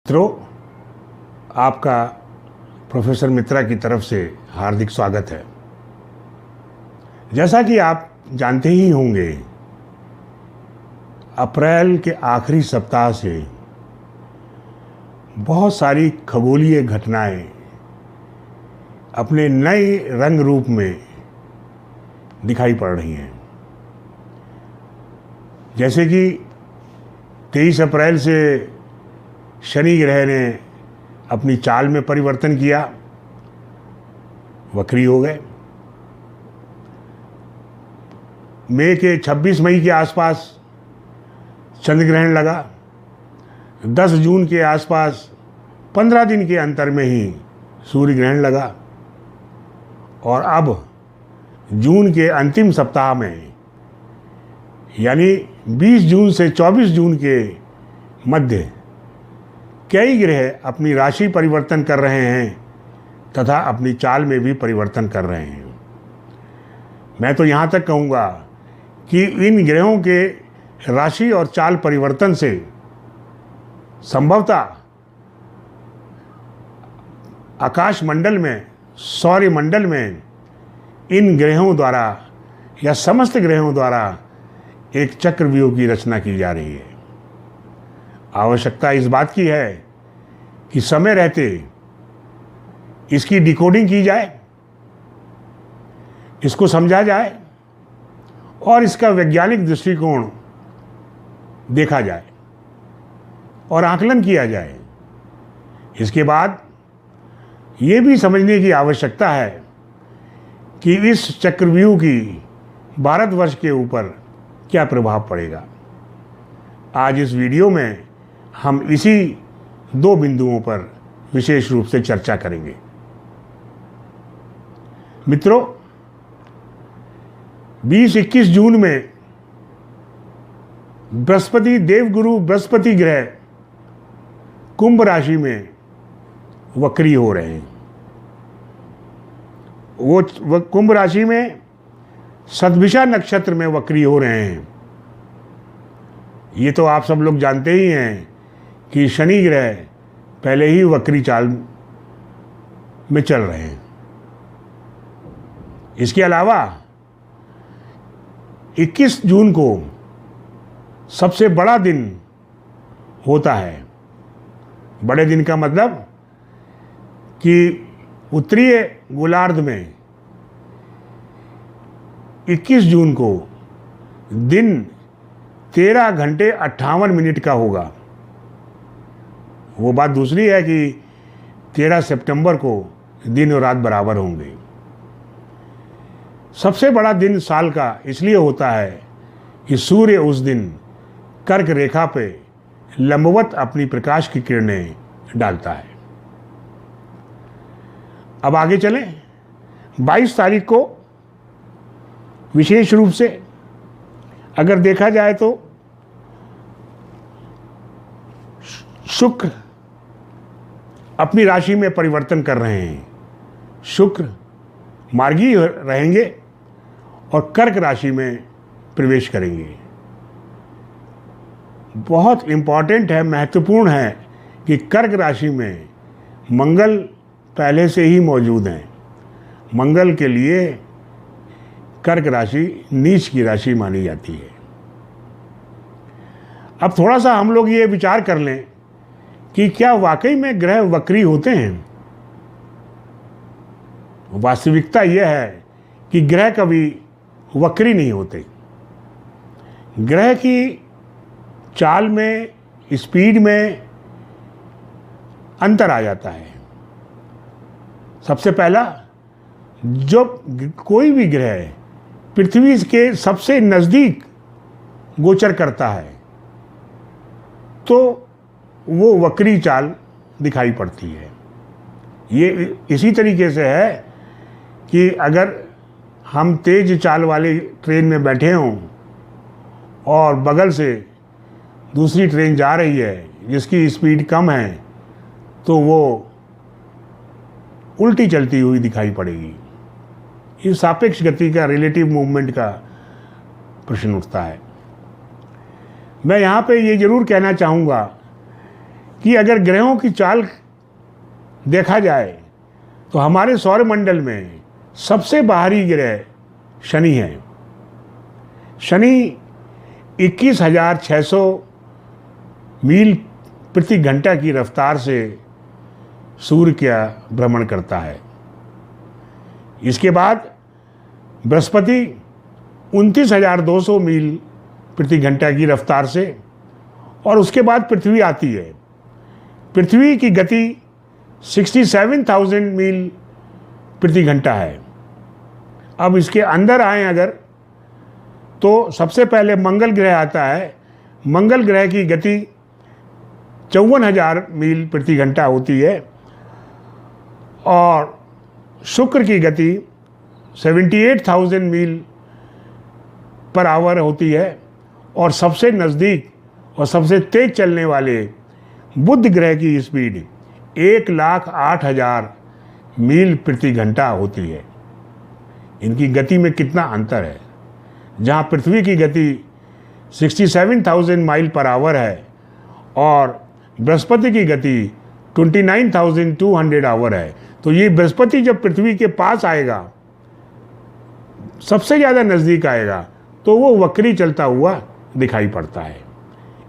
मित्रों, आपका प्रोफेसर मित्रा की तरफ से हार्दिक स्वागत है। जैसा कि आप जानते ही होंगे, अप्रैल के आखिरी सप्ताह से बहुत सारी खगोलीय घटनाएं अपने नए रंग रूप में दिखाई पड़ रही हैं। जैसे कि 23 अप्रैल से शनि ग्रह ने अपनी चाल में परिवर्तन किया, वक्री हो गए। मई के 26 मई के आसपास चंद्र ग्रहण लगा। 10 जून के आसपास 15 दिन के अंतर में ही सूर्य ग्रहण लगा। और अब जून के अंतिम सप्ताह में, यानी 20 जून से 24 जून के मध्य, कई ग्रह अपनी राशि परिवर्तन कर रहे हैं तथा अपनी चाल में भी परिवर्तन कर रहे हैं। मैं तो यहाँ तक कहूँगा कि इन ग्रहों के राशि और चाल परिवर्तन से संभवतः आकाश मंडल में, सौर मंडल में इन ग्रहों द्वारा या समस्त ग्रहों द्वारा एक चक्रव्यूह की रचना की जा रही है। आवश्यकता इस बात की है कि समय रहते इसकी डिकोडिंग की जाए, इसको समझा जाए और इसका वैज्ञानिक दृष्टिकोण देखा जाए और आकलन किया जाए। इसके बाद ये भी समझने की आवश्यकता है कि इस चक्रव्यूह की भारतवर्ष के ऊपर क्या प्रभाव पड़ेगा। आज इस वीडियो में हम इसी 2 बिंदुओं पर विशेष रूप से चर्चा करेंगे। मित्रों, 20-21 जून में बृहस्पति, देवगुरु बृहस्पति ग्रह कुंभ राशि में वक्री हो रहे हैं। वो कुंभ राशि में सतभिषा नक्षत्र में वक्री हो रहे हैं। ये तो आप सब लोग जानते ही हैं कि शनि ग्रह पहले ही वक्री चाल में चल रहे हैं। इसके अलावा 21 जून को सबसे बड़ा दिन होता है। बड़े दिन का मतलब कि उत्तरीय गोलार्ध में 21 जून को दिन 13 घंटे 58 मिनट का होगा। वो बात दूसरी है कि 13 सितंबर को दिन और रात बराबर होंगे। सबसे बड़ा दिन साल का इसलिए होता है कि सूर्य उस दिन कर्क रेखा पे लंबवत अपनी प्रकाश की किरणें डालता है। अब आगे चलें। 22 तारीख को विशेष रूप से अगर देखा जाए तो शुक्र अपनी राशि में परिवर्तन कर रहे हैं। शुक्र मार्गी रहेंगे और कर्क राशि में प्रवेश करेंगे। बहुत इंपॉर्टेंट है, महत्वपूर्ण है कि कर्क राशि में मंगल पहले से ही मौजूद हैं। मंगल के लिए कर्क राशि नीच की राशि मानी जाती है। अब थोड़ा सा हम लोग ये विचार कर लें कि क्या वाकई में ग्रह वक्री होते हैं। वास्तविकता यह है कि ग्रह कभी वक्री नहीं होते। ग्रह की चाल में, स्पीड में अंतर आ जाता है। सबसे पहला, जब कोई भी ग्रह पृथ्वी के सबसे नज़दीक गोचर करता है तो वो वक्री चाल दिखाई पड़ती है। ये इसी तरीके से है कि अगर हम तेज चाल वाली ट्रेन में बैठे हों और बगल से दूसरी ट्रेन जा रही है जिसकी स्पीड कम है, तो वो उल्टी चलती हुई दिखाई पड़ेगी। ये सापेक्ष गति का, रिलेटिव मूवमेंट का प्रश्न उठता है। मैं यहाँ पे ये ज़रूर कहना चाहूँगा कि अगर ग्रहों की चाल देखा जाए तो हमारे सौरमंडल में सबसे बाहरी ग्रह शनि है। शनि 21,600 मील प्रति घंटा की रफ्तार से सूर्य का भ्रमण करता है। इसके बाद बृहस्पति 29,200 मील प्रति घंटा की रफ्तार से, और उसके बाद पृथ्वी आती है। पृथ्वी की गति 67,000 मील प्रति घंटा है। अब इसके अंदर आए अगर, तो सबसे पहले मंगल ग्रह आता है। मंगल ग्रह की गति 54,000 मील प्रति घंटा होती है, और शुक्र की गति 78,000 मील पर आवर होती है, और सबसे नज़दीक और सबसे तेज चलने वाले बुध ग्रह की स्पीड 1,08,000 मील प्रति घंटा होती है। इनकी गति में कितना अंतर है। जहाँ पृथ्वी की गति 67,000 माइल पर आवर है और बृहस्पति की गति 29,200 आवर है, तो ये बृहस्पति जब पृथ्वी के पास आएगा, सबसे ज़्यादा नज़दीक आएगा, तो वो वक्री चलता हुआ दिखाई पड़ता है।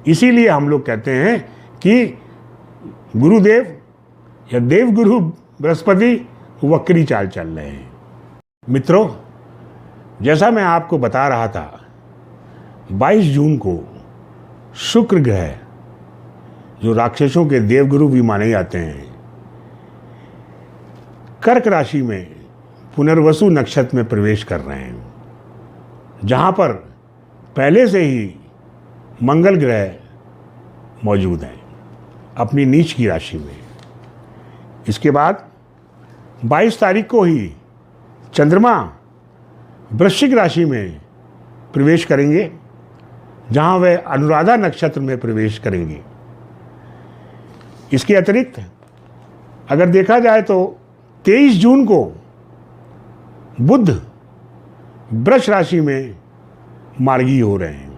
इसीलिए हम लोग कहते हैं कि गुरुदेव या देवगुरु बृहस्पति वक्री चाल चल रहे हैं। मित्रों, जैसा मैं आपको बता रहा था, 22 जून को शुक्र ग्रह, जो राक्षसों के देवगुरु भी माने जाते हैं, कर्क राशि में पुनर्वसु नक्षत्र में प्रवेश कर रहे हैं, जहाँ पर पहले से ही मंगल ग्रह मौजूद है अपनी नीच की राशि में। इसके बाद 22 तारीख को ही चंद्रमा वृश्चिक राशि में प्रवेश करेंगे, जहाँ वे अनुराधा नक्षत्र में प्रवेश करेंगे। इसके अतिरिक्त अगर देखा जाए तो 23 जून को बुध वृष राशि में मार्गी हो रहे हैं।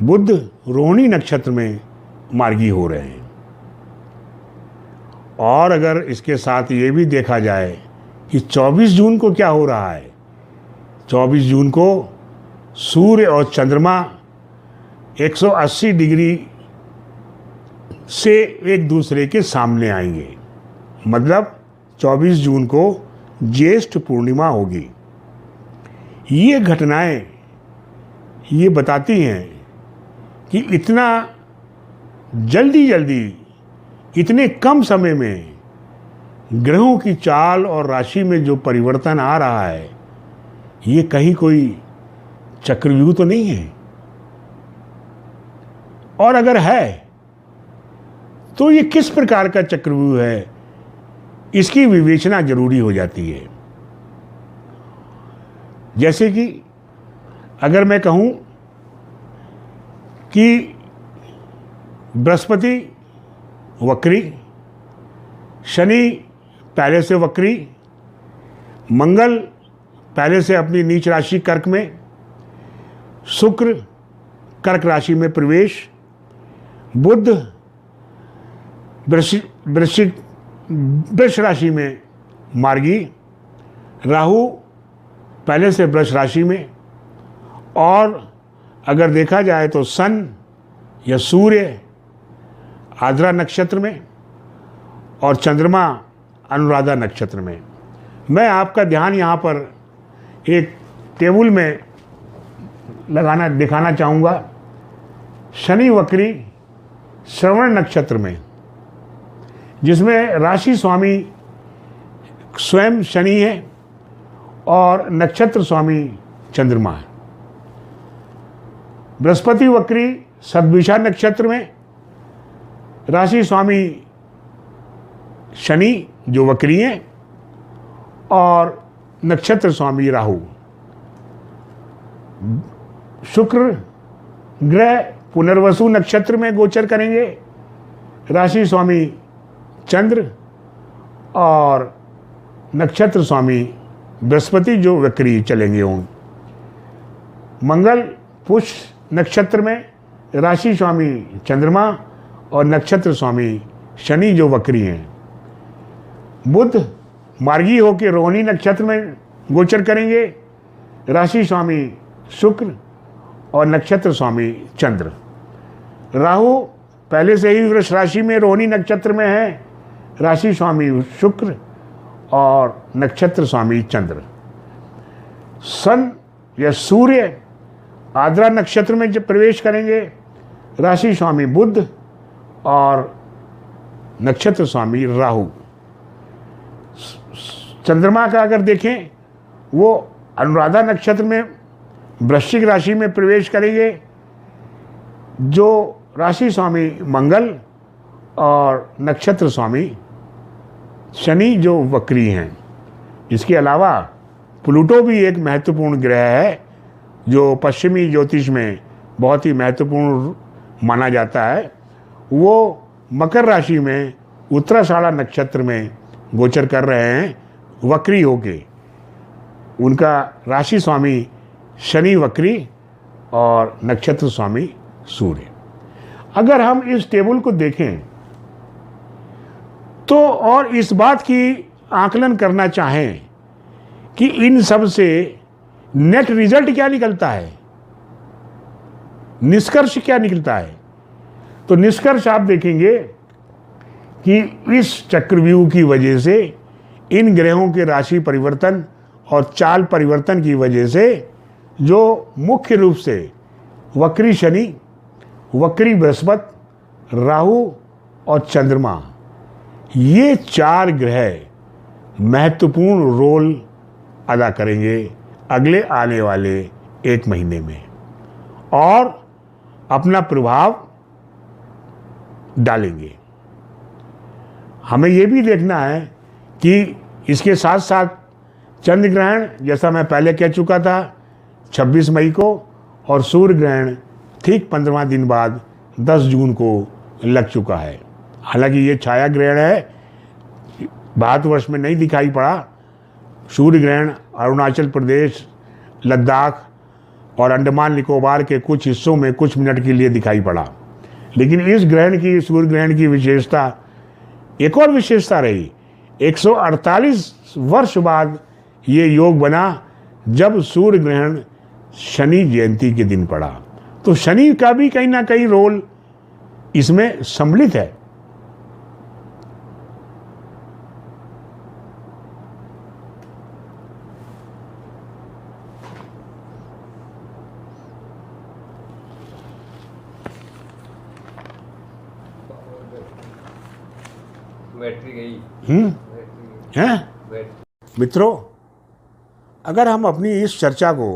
बुध रोहिणी नक्षत्र में मार्गी हो रहे हैं। और अगर इसके साथ ये भी देखा जाए कि 24 जून को क्या हो रहा है, 24 जून को सूर्य और चंद्रमा 180 डिग्री से एक दूसरे के सामने आएंगे। मतलब 24 जून को ज्येष्ठ पूर्णिमा होगी। ये घटनाएं ये बताती हैं कि इतना जल्दी इतने कम समय में ग्रहों की चाल और राशि में जो परिवर्तन आ रहा है, ये कहीं कोई चक्रव्यूह तो नहीं है। और अगर है तो ये किस प्रकार का चक्रव्यूह है, इसकी विवेचना जरूरी हो जाती है। जैसे कि अगर मैं कहूं कि बृहस्पति वक्री, शनि पहले से वक्री, मंगल पहले से अपनी नीच राशि कर्क में, शुक्र कर्क राशि में प्रवेश, बुध वृष राशि में मार्गी, राहु पहले से वृष राशि में, और अगर देखा जाए तो सन या सूर्य आद्रा नक्षत्र में और चंद्रमा अनुराधा नक्षत्र में। मैं आपका ध्यान यहाँ पर एक टेबल में दिखाना चाहूँगा। शनि वक्री श्रवण नक्षत्र में, जिसमें राशि स्वामी स्वयं शनि है और नक्षत्र स्वामी चंद्रमा है। बृहस्पति वक्री सद्विषा नक्षत्र में, राशि स्वामी शनि जो वक्री हैं और नक्षत्र स्वामी राहु। शुक्र ग्रह पुनर्वसु नक्षत्र में गोचर करेंगे, राशि स्वामी चंद्र और नक्षत्र स्वामी बृहस्पति जो वक्री चलेंगे हों। मंगल पुष्य नक्षत्र में, राशि स्वामी चंद्रमा और नक्षत्र स्वामी शनि जो वक्री हैं। बुध मार्गी होकर रोहिणी नक्षत्र में गोचर करेंगे, राशि स्वामी शुक्र और नक्षत्र स्वामी चंद्र। राहु पहले से ही वृष राशि में रोहिणी नक्षत्र में है, राशि स्वामी शुक्र और नक्षत्र स्वामी चंद्र। सन या सूर्य आद्रा नक्षत्र में जब प्रवेश करेंगे, राशि स्वामी बुध और नक्षत्र स्वामी राहु। चंद्रमा का अगर देखें, वो अनुराधा नक्षत्र में वृश्चिक राशि में प्रवेश करेंगे, जो राशि स्वामी मंगल और नक्षत्र स्वामी शनि जो वक्री हैं। इसके अलावा प्लूटो भी एक महत्वपूर्ण ग्रह है जो पश्चिमी ज्योतिष में बहुत ही महत्वपूर्ण माना जाता है। वो मकर राशि में उत्तराषाढ़ा नक्षत्र में गोचर कर रहे हैं वक्री होके। उनका राशि स्वामी शनि वक्री और नक्षत्र स्वामी सूर्य। अगर हम इस टेबल को देखें तो और इस बात की आकलन करना चाहें कि इन सब से नेट रिजल्ट क्या निकलता है, निष्कर्ष क्या निकलता है, तो निष्कर्ष आप देखेंगे कि इस चक्रव्यूह की वजह से, इन ग्रहों के राशि परिवर्तन और चाल परिवर्तन की वजह से, जो मुख्य रूप से वक्री शनि, वक्री बृहस्पति, राहु और चंद्रमा, ये चार ग्रह महत्वपूर्ण रोल अदा करेंगे अगले आने वाले एक महीने में और अपना प्रभाव डालेंगे। हमें ये भी देखना है कि इसके साथ साथ चंद्र ग्रहण, जैसा मैं पहले कह चुका था, 26 मई को, और सूर्य ग्रहण ठीक 15वां दिन बाद 10 जून को लग चुका है। हालांकि ये छाया ग्रहण है, भारतवर्ष में नहीं दिखाई पड़ा। सूर्य ग्रहण अरुणाचल प्रदेश, लद्दाख और अंडमान निकोबार के कुछ हिस्सों में कुछ मिनट के लिए दिखाई पड़ा। लेकिन इस ग्रहण की, सूर्य ग्रहण की विशेषता, एक और विशेषता रही, 148 वर्ष बाद ये योग बना जब सूर्य ग्रहण शनि जयंती के दिन पड़ा। तो शनि का भी कहीं ना कहीं रोल इसमें सम्मिलित है। बैटरी गई। हैं मित्रों, अगर हम अपनी इस चर्चा को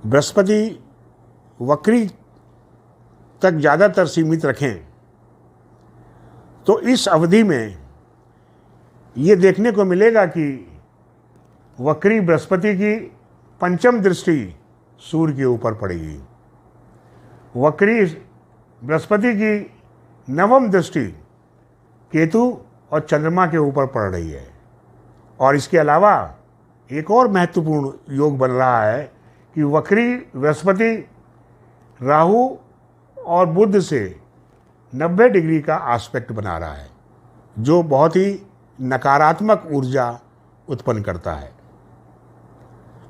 बृहस्पति वक्री तक ज़्यादातर सीमित रखें तो इस अवधि में ये देखने को मिलेगा कि वक्री बृहस्पति की पंचम दृष्टि सूर्य के ऊपर पड़ेगी, वक्री बृहस्पति की नवम दृष्टि केतु और चंद्रमा के ऊपर पड़ रही है। और इसके अलावा एक और महत्वपूर्ण योग बन रहा है कि वक्री बृहस्पति राहु और बुध से 90 डिग्री का आस्पेक्ट बना रहा है, जो बहुत ही नकारात्मक ऊर्जा उत्पन्न करता है।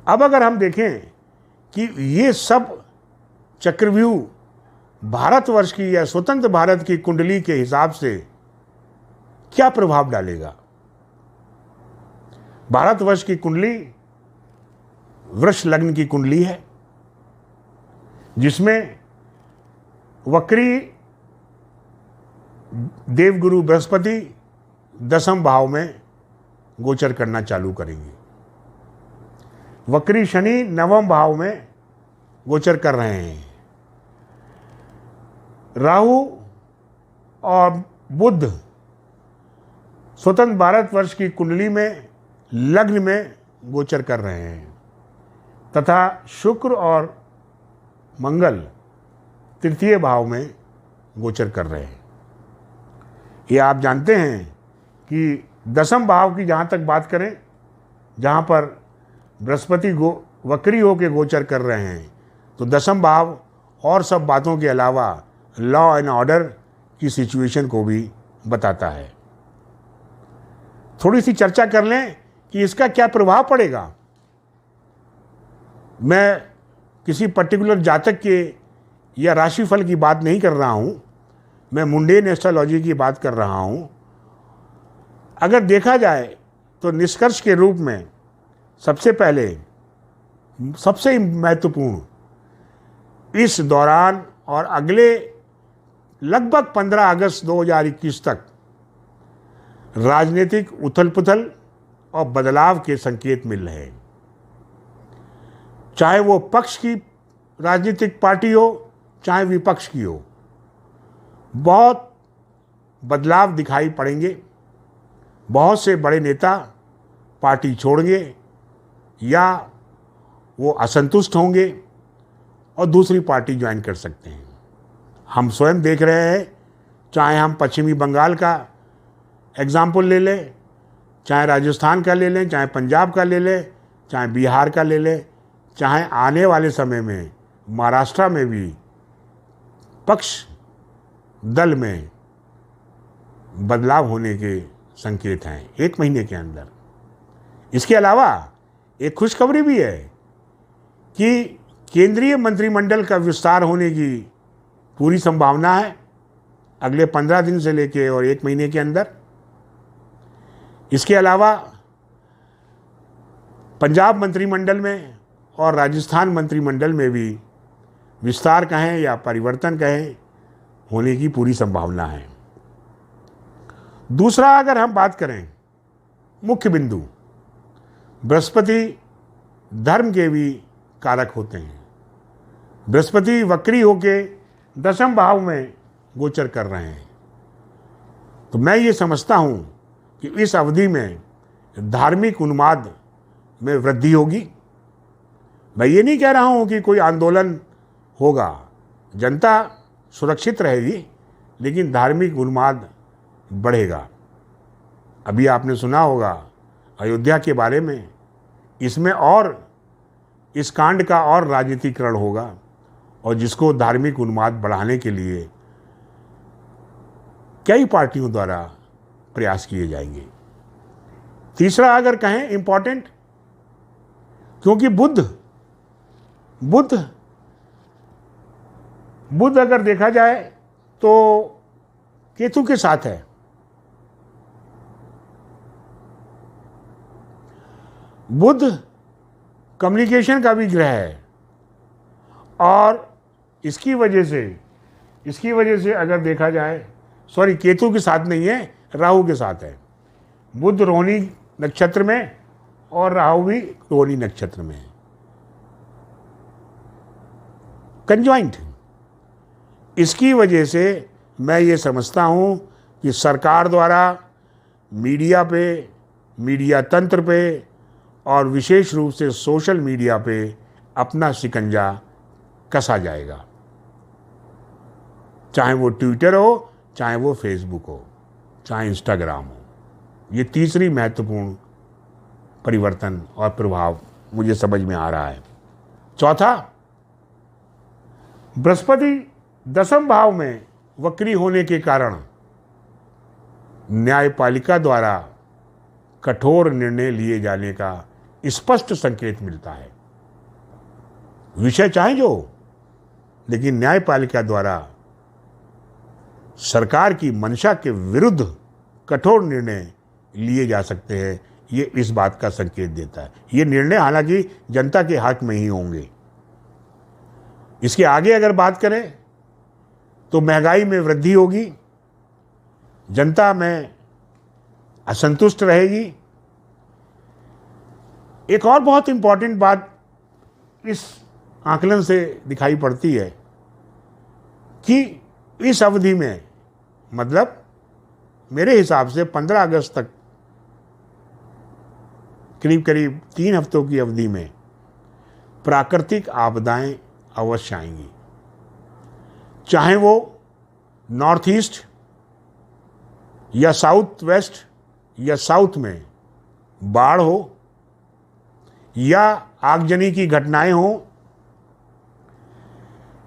अब अगर हम देखें कि ये सब चक्रव्यूह भारतवर्ष की या स्वतंत्र भारत की कुंडली के हिसाब से क्या प्रभाव डालेगा। भारतवर्ष की कुंडली वृष लग्न की कुंडली है, जिसमें वक्री देवगुरु बृहस्पति 10वें भाव में गोचर करना चालू करेंगे। वक्री शनि 9वें भाव में गोचर कर रहे हैं। राहु और बुध स्वतंत्र भारतवर्ष की कुंडली में लग्न में गोचर कर रहे हैं, तथा शुक्र और मंगल तृतीय भाव में गोचर कर रहे हैं। ये आप जानते हैं कि 10वें भाव की जहाँ तक बात करें, जहाँ पर बृहस्पति वक्री होकर गोचर कर रहे हैं, तो 10वें भाव और सब बातों के अलावा लॉ एंड ऑर्डर की सिचुएशन को भी बताता है। थोड़ी सी चर्चा कर लें कि इसका क्या प्रभाव पड़ेगा। मैं किसी पर्टिकुलर जातक के या राशिफल की बात नहीं कर रहा हूं, मैं मुंडेन एस्ट्रोलॉजी की बात कर रहा हूं। अगर देखा जाए तो निष्कर्ष के रूप में सबसे पहले सबसे महत्वपूर्ण, इस दौरान और अगले लगभग 15 अगस्त 2021 तक राजनीतिक उथल पुथल और बदलाव के संकेत मिल रहे हैं। चाहे वो पक्ष की राजनीतिक पार्टी हो, चाहे विपक्ष की हो, बहुत बदलाव दिखाई पड़ेंगे। बहुत से बड़े नेता पार्टी छोड़ेंगे या वो असंतुष्ट होंगे और दूसरी पार्टी ज्वाइन कर सकते हैं। हम स्वयं देख रहे हैं, चाहे हम पश्चिमी बंगाल का एग्जाम्पल ले लें, चाहे राजस्थान का ले लें, चाहे पंजाब का ले लें, चाहे बिहार का ले लें, चाहे आने वाले समय में महाराष्ट्र में भी पक्ष दल में बदलाव होने के संकेत हैं 1 महीने के अंदर। इसके अलावा एक खुशखबरी भी है कि केंद्रीय मंत्रिमंडल का विस्तार होने की पूरी संभावना है अगले 15 दिन से लेके और 1 महीने के अंदर। इसके अलावा पंजाब मंत्रिमंडल में और राजस्थान मंत्रिमंडल में भी विस्तार कहें या परिवर्तन कहें होने की पूरी संभावना है। दूसरा, अगर हम बात करें मुख्य बिंदु, बृहस्पति धर्म के भी कारक होते हैं। बृहस्पति वक्री होके 10वें भाव में गोचर कर रहे हैं, तो मैं ये समझता हूं कि इस अवधि में धार्मिक उन्माद में वृद्धि होगी। मैं ये नहीं कह रहा हूं कि कोई आंदोलन होगा, जनता सुरक्षित रहेगी, लेकिन धार्मिक उन्माद बढ़ेगा। अभी आपने सुना होगा अयोध्या के बारे में, इसमें और इस कांड का और राजनीतिकरण होगा और जिसको धार्मिक उन्माद बढ़ाने के लिए कई पार्टियों द्वारा प्रयास किए जाएंगे। तीसरा, अगर कहें इंपॉर्टेंट, क्योंकि बुध अगर देखा जाए तो केतु के साथ है। बुध कम्युनिकेशन का भी ग्रह है और इसकी वजह से अगर देखा जाए, सॉरी, केतु के साथ नहीं है, राहु के साथ है। बुध रोहिणी नक्षत्र में और राहु भी रोहिणी नक्षत्र में है, कंजॉइंट। इसकी वजह से मैं ये समझता हूँ कि सरकार द्वारा मीडिया पे, मीडिया तंत्र पे और विशेष रूप से सोशल मीडिया पे अपना शिकंजा कसा जाएगा, चाहे वो ट्विटर हो, चाहे वो फेसबुक हो, चाहे इंस्टाग्राम हो। ये तीसरी महत्वपूर्ण परिवर्तन और प्रभाव मुझे समझ में आ रहा है। चौथा, बृहस्पति 10वें भाव में वक्री होने के कारण न्यायपालिका द्वारा कठोर निर्णय लिए जाने का स्पष्ट संकेत मिलता है। विषय चाहे जो, लेकिन न्यायपालिका द्वारा सरकार की मंशा के विरुद्ध कठोर निर्णय लिए जा सकते हैं। ये इस बात का संकेत देता है। ये निर्णय हालांकि जनता के हक में ही होंगे। इसके आगे अगर बात करें तो महंगाई में वृद्धि होगी, जनता में असंतुष्ट रहेगी। एक और बहुत इंपॉर्टेंट बात इस आकलन से दिखाई पड़ती है कि इस अवधि में, मतलब मेरे हिसाब से 15 अगस्त तक करीब 3 हफ्तों की अवधि में प्राकृतिक आपदाएं अवश्य आएंगी, चाहे वो नॉर्थ ईस्ट या साउथ वेस्ट या साउथ में बाढ़ हो या आगजनी की घटनाएं हो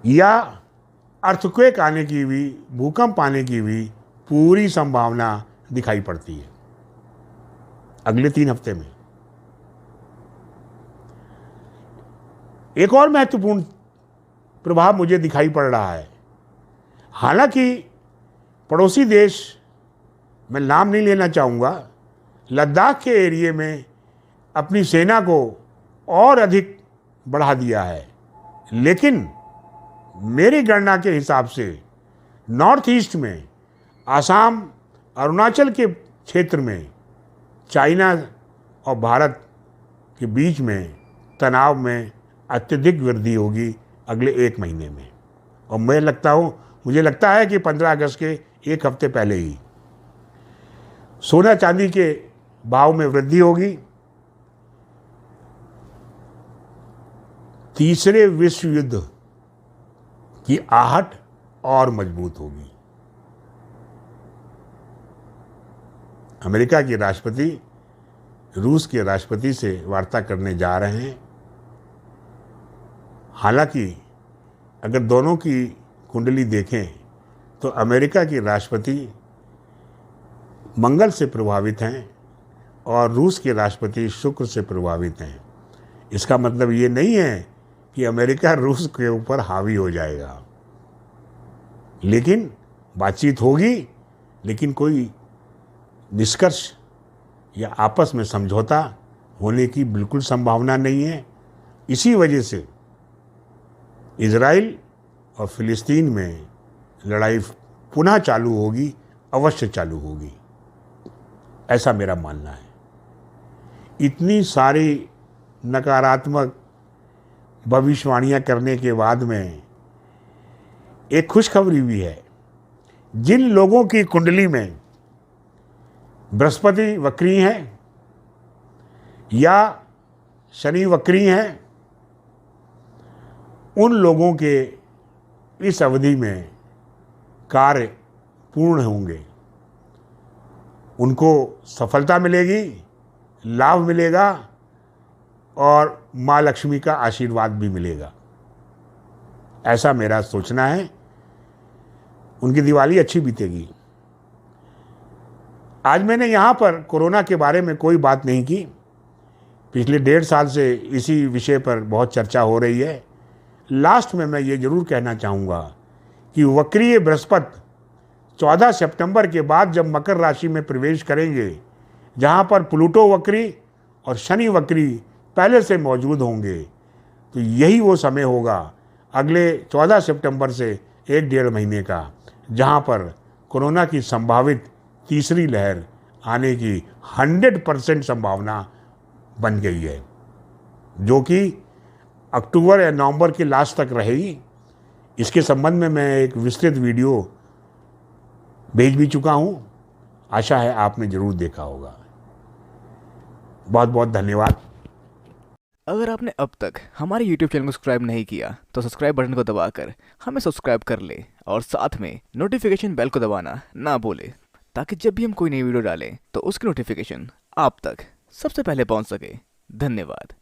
या अर्थक्वेक आने की भी, भूकंप आने की भी पूरी संभावना दिखाई पड़ती है अगले 3 हफ्ते में। एक और महत्वपूर्ण प्रभाव मुझे दिखाई पड़ रहा है। हालांकि पड़ोसी देश, मैं नाम नहीं लेना चाहूँगा, लद्दाख के एरिए में अपनी सेना को और अधिक बढ़ा दिया है, लेकिन मेरी गणना के हिसाब से नॉर्थ ईस्ट में, आसाम, अरुणाचल के क्षेत्र में चाइना और भारत के बीच में तनाव में अत्यधिक वृद्धि होगी अगले 1 महीने में। और मुझे लगता है कि 15 अगस्त के 1 हफ्ते पहले ही सोना चांदी के भाव में वृद्धि होगी। तीसरे विश्व युद्ध की आहट और मजबूत होगी। अमेरिका के राष्ट्रपति रूस के राष्ट्रपति से वार्ता करने जा रहे हैं। हालांकि अगर दोनों की कुंडली देखें तो अमेरिका के राष्ट्रपति मंगल से प्रभावित हैं और रूस के राष्ट्रपति शुक्र से प्रभावित हैं। इसका मतलब ये नहीं है कि अमेरिका रूस के ऊपर हावी हो जाएगा, लेकिन बातचीत होगी, लेकिन कोई निष्कर्ष या आपस में समझौता होने की बिल्कुल संभावना नहीं है। इसी वजह से इजराइल और फिलिस्तीन में लड़ाई पुनः चालू होगी, अवश्य चालू होगी, ऐसा मेरा मानना है। इतनी सारी नकारात्मक भविष्यवाणियां करने के बाद में एक खुशखबरी भी है। जिन लोगों की कुंडली में बृहस्पति वक्री हैं या शनि वक्री हैं, उन लोगों के इस अवधि में कार्य पूर्ण होंगे, उनको सफलता मिलेगी, लाभ मिलेगा और माँ लक्ष्मी का आशीर्वाद भी मिलेगा, ऐसा मेरा सोचना है। उनकी दिवाली अच्छी बीतेगी। आज मैंने यहाँ पर कोरोना के बारे में कोई बात नहीं की। पिछले 1.5 साल से इसी विषय पर बहुत चर्चा हो रही है। लास्ट में मैं ये जरूर कहना चाहूँगा कि वक्रीय बृहस्पति 14 सितंबर के बाद जब मकर राशि में प्रवेश करेंगे, जहाँ पर प्लूटो वक्री और शनि वक्री पहले से मौजूद होंगे, तो यही वो समय होगा अगले 14 सितंबर से 1-1.5 महीने का, जहाँ पर कोरोना की संभावित तीसरी लहर आने की 100% संभावना बन गई है, जो कि अक्टूबर या नवंबर के लास्ट तक रहेगी। इसके संबंध में मैं एक विस्तृत वीडियो भेज भी चुका हूँ, आशा है आपने जरूर देखा होगा। बहुत बहुत धन्यवाद। अगर आपने अब तक हमारे YouTube चैनल को सब्सक्राइब नहीं किया तो सब्सक्राइब बटन को दबाकर हमें सब्सक्राइब कर ले और साथ में नोटिफिकेशन बेल को दबाना ना भूले, ताकि जब भी हम कोई नई वीडियो डालें तो उसकी नोटिफिकेशन आप तक सबसे पहले पहुंच सके। धन्यवाद।